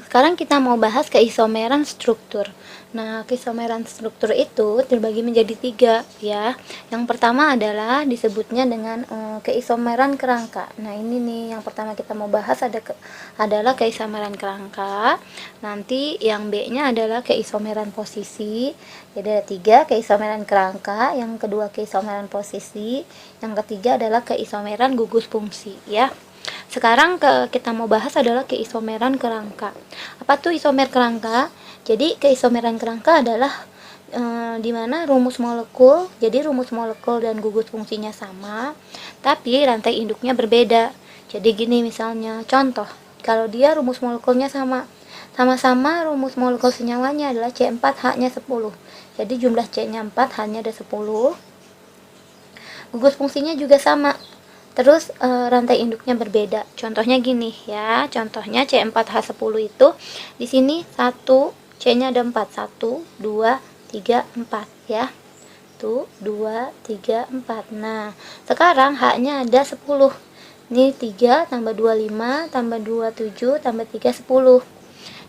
Sekarang kita mau bahas keisomeran struktur. Nah, keisomeran struktur itu terbagi menjadi 3 ya. Yang pertama adalah disebutnya dengan keisomeran kerangka. Nah, ini nih yang pertama kita mau bahas adalah keisomeran kerangka. Nanti yang B-nya adalah keisomeran posisi. Jadi ada 3 keisomeran kerangka, yang kedua keisomeran posisi, yang ketiga adalah keisomeran gugus fungsi ya. Sekarang kita mau bahas adalah keisomeran kerangka. Apa tuh isomer kerangka? Jadi keisomeran kerangka adalah di mana rumus molekul, jadi rumus molekul dan gugus fungsinya sama, tapi rantai induknya berbeda. Jadi gini misalnya, contoh, kalau dia rumus molekulnya sama-sama rumus molekul senyawanya adalah C4H-nya 10. Jadi jumlah C-nya 4, H-nya ada 10. Gugus fungsinya juga sama. Terus rantai induknya berbeda. Contohnya gini ya, contohnya C4H10 itu di sini 1, C-nya ada 4. 1 2 3 4 ya. 1 2 3 4. Nah, sekarang H-nya ada 10. Ini 3 tambah 2 5 tambah 2 7 tambah 3 10.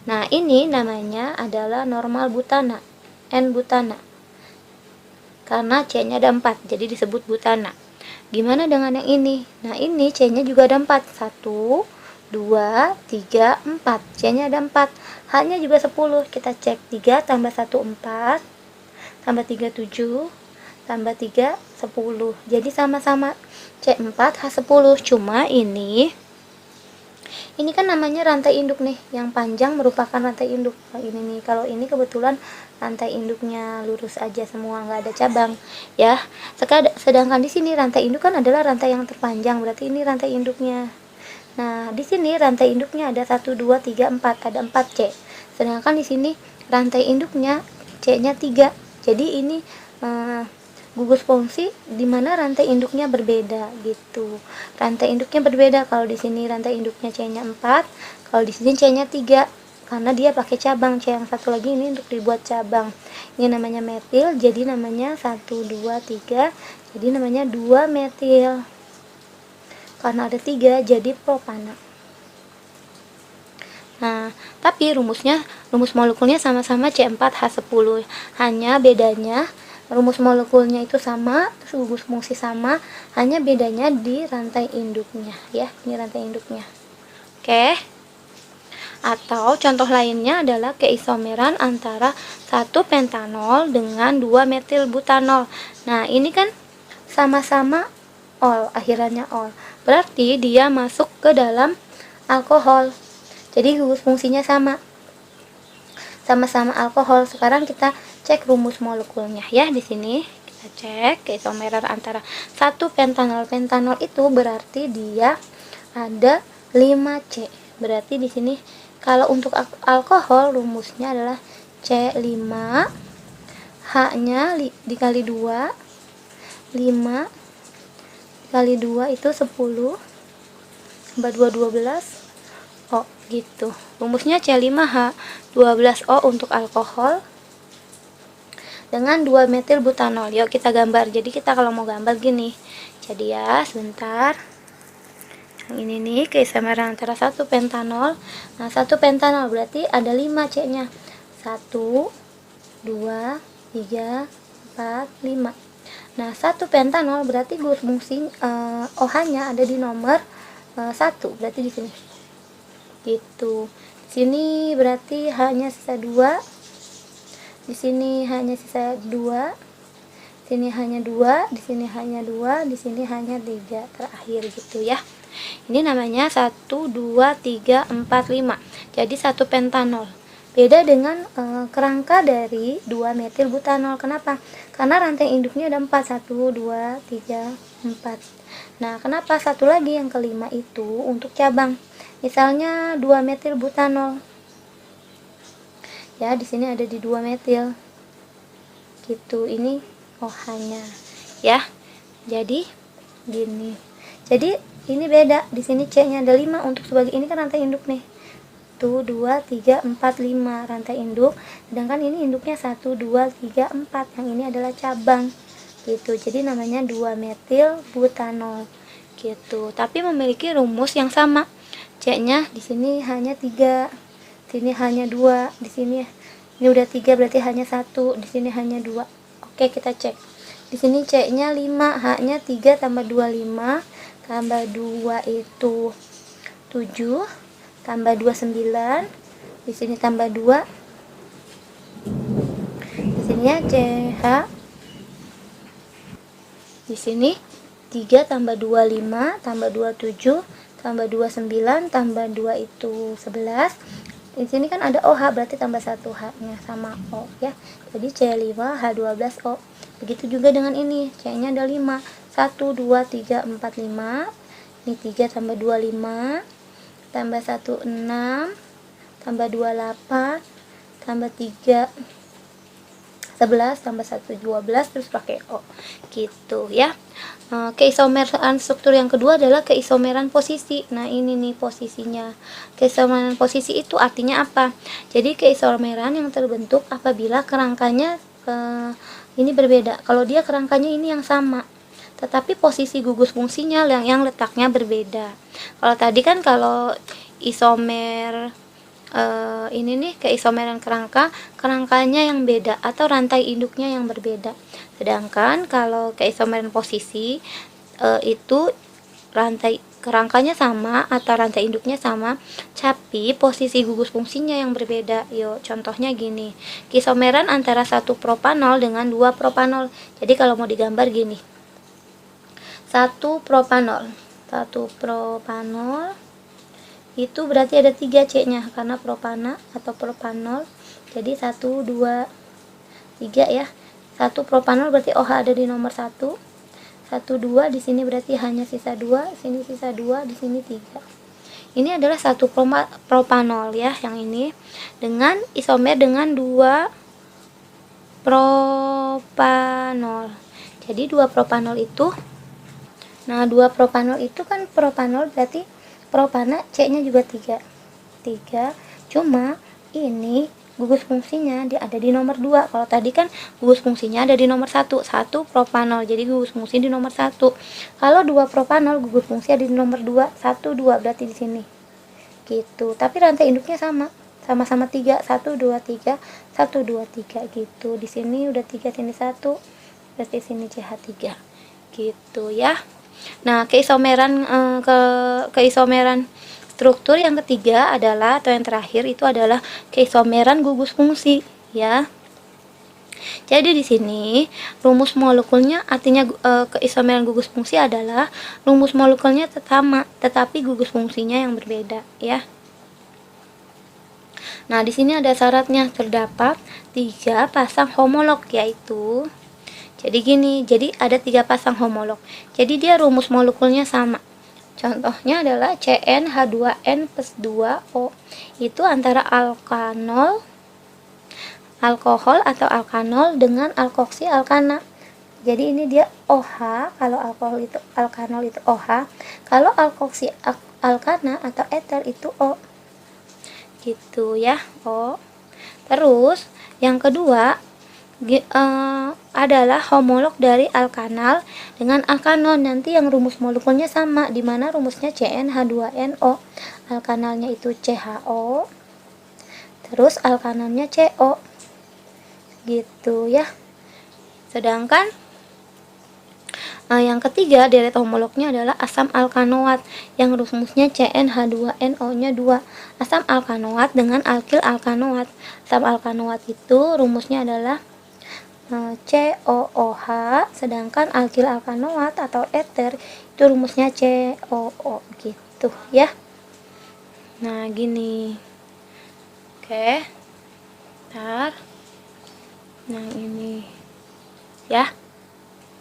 Nah, ini namanya adalah normal butana, N-butana. Karena C-nya ada 4, jadi disebut butana. Gimana dengan yang ini? Nah, ini C-nya juga ada 4. 1, 2, 3, 4. C-nya ada 4. H-nya juga 10. Kita cek 3 tambah 1, 4. Tambah 3, 7. Tambah 3, 10. Jadi sama-sama C4, H10. Cuma ini kan namanya rantai induk nih. Yang panjang merupakan rantai induk. Ini nih, kalau ini kebetulan rantai induknya lurus aja semua, nggak ada cabang ya. Sedangkan di sini rantai induk kan adalah rantai yang terpanjang, berarti ini rantai induknya. Nah, di sini rantai induknya ada 1 2 3 4, ada 4 C. Sedangkan di sini rantai induknya C-nya 3. Jadi ini gugus fungsi di mana rantai induknya berbeda gitu. Rantai induknya berbeda, kalau di sini rantai induknya C-nya 4, kalau di sini C-nya 3. Karena dia pakai cabang, C yang satu lagi ini untuk dibuat cabang. Ini namanya metil, jadi namanya 1 2 3, jadi namanya 2 metil. Karena ada 3 jadi propana. Nah, tapi rumus molekulnya sama-sama C4H10. Hanya bedanya rumus molekulnya itu sama, terus gugus fungsi sama, hanya bedanya di rantai induknya ya. Ini rantai induknya. Oke. Atau contoh lainnya adalah keisomeran antara 1 pentanol dengan 2 metil butanol. Nah, ini kan sama-sama ol, akhirannya ol. Berarti dia masuk ke dalam alkohol. Jadi gugus fungsinya sama-sama alkohol. Sekarang kita cek rumus molekulnya ya. Di sini kita cek keisomeran antara 1 pentanol. Pentanol itu berarti dia ada 5C. Berarti di sini kalau untuk alkohol rumusnya adalah C5, H-nya dikali 2, 5 dikali 2 itu 10, tambah 2 12 O gitu. Rumusnya C5H 12O untuk alkohol dengan 2 metil butanol. Yuk kita gambar. Jadi kita kalau mau gambar gini. Jadi ya, sebentar. Yang ini nih keisomeran antara 1 pentanol. Nah, 1 pentanol berarti ada 5 C-nya. 1 2 3 4 5. Nah, 1 pentanol berarti gugus fungsi OH-nya ada di nomor 1, berarti di sini. Gitu. Di sini berarti hanya sisa 2. Di sini hanya sisa 2. Di sini hanya 2, di sini hanya 2, di sini hanya 3 terakhir gitu ya. Ini namanya 1 2 3 4 5. Jadi 1 pentanol. Beda dengan kerangka dari 2 metil butanol. Kenapa? Karena rantai induknya ada 4, 1 2 3 4. Nah, kenapa satu lagi yang kelima itu untuk cabang? Misalnya 2 metil butanol. Ya, di sini ada di 2 metil. Gitu. Ini OH-nya. Ya. Jadi gini. Jadi ini beda. Di sini C-nya ada 5 untuk sebagai ini kan rantai induk nih. 1 2 3 4 5 rantai induk. Sedangkan ini induknya 1 2 3 4. Yang ini adalah cabang. Gitu. Jadi namanya 2 metil butanol. Gitu. Tapi memiliki rumus yang sama. C-nya di sini hanya 3, sini hanya 2, di sini ini udah 3 berarti hanya 1, di sini hanya 2. Oke, kita cek. Di sini C-nya 5, H-nya 3 tambah 2 5, tambah 2 itu 7, tambah 2 9, di sini tambah 2, di sini ya CH, di sini 3 tambah 2 5, tambah 2 7, tambah 2 9, tambah 2 itu 11. Di sini kan ada OH, berarti tambah 1 H-nya sama O ya. Jadi C5H12O. Begitu juga dengan ini, C-nya ada 5. 1 2 3 4 5. Ini 3 tambah 2 5, tambah 1 6, tambah 2 8, tambah 3 11, tambah 1 12, terus pakai O gitu ya. Keisomeran struktur yang kedua adalah keisomeran posisi. Nah, ini nih posisinya. Keisomeran posisi itu artinya apa? Jadi keisomeran yang terbentuk apabila kerangkanya ini berbeda. Kalau dia kerangkanya ini yang sama, tetapi posisi gugus fungsinya yang letaknya berbeda. Kalau tadi kan kalau isomer ini nih keisomeran kerangkanya yang beda atau rantai induknya yang berbeda. Sedangkan kalau keisomeran posisi itu rantai kerangkanya sama atau rantai induknya sama, tapi posisi gugus fungsinya yang berbeda. Yuk, contohnya gini. Keisomeran antara satu propanol dengan 2 propanol. Jadi kalau mau digambar gini. 1 propanol. 1 propanol itu berarti ada 3 C-nya karena propana atau propanol. Jadi 1 2 3 ya. 1 propanol berarti OH ada di nomor 1. 1 2 di sini berarti hanya sisa 2, sini sisa 2, di sini 3. Ini adalah 1 propanol ya, yang ini dengan isomer dengan 2 propanol. Jadi 2 propanol itu, nah 2 propanol itu kan propanol berarti propana C-nya juga 3. Cuma ini gugus fungsinya dia ada di nomor 2. Kalau tadi kan gugus fungsinya ada di nomor 1. 1 propanol. Jadi gugus fungsi di nomor 1. Kalau 2 propanol gugus fungsi ada di nomor 2. 1 2 berarti di sini. Gitu. Tapi rantai induknya sama. Sama-sama 3. 1 2 3, 1 2 3 gitu. Di sini udah 3, sini 1. Berarti sini CH3. Gitu ya. Nah, keisomeran struktur yang ketiga adalah, atau yang terakhir itu adalah keisomeran gugus fungsi ya. Jadi di sini rumus molekulnya artinya keisomeran gugus fungsi adalah rumus molekulnya sama tetapi gugus fungsinya yang berbeda ya. Nah, di sini ada syaratnya, terdapat 3 pasang homolog, yaitu jadi gini, jadi ada 3 pasang homolog. Jadi dia rumus molekulnya sama. Contohnya adalah CnH2n plus 2O. Itu antara alkohol atau alkanol dengan alkoksi alkana. Jadi ini dia OH, kalau alkanol itu OH, kalau alkoksi alkana atau eter itu O. Gitu ya, O. Terus yang kedua adalah homolog dari alkanal dengan alkanol. Nanti yang rumus molekulnya sama, dimana rumusnya CnH2nO, alkanalnya itu CHO, terus alkanalnya CO gitu ya. Sedangkan yang ketiga deret homolognya adalah asam alkanoat yang rumusnya CnH2nO nya 2, asam alkanoat dengan alkil alkanoat. Asam alkanoat itu rumusnya adalah COOH, sedangkan alkil alkanoat atau eter itu rumusnya COO gitu ya. Nah, gini. Oke. Ntar. Nah, ini ya.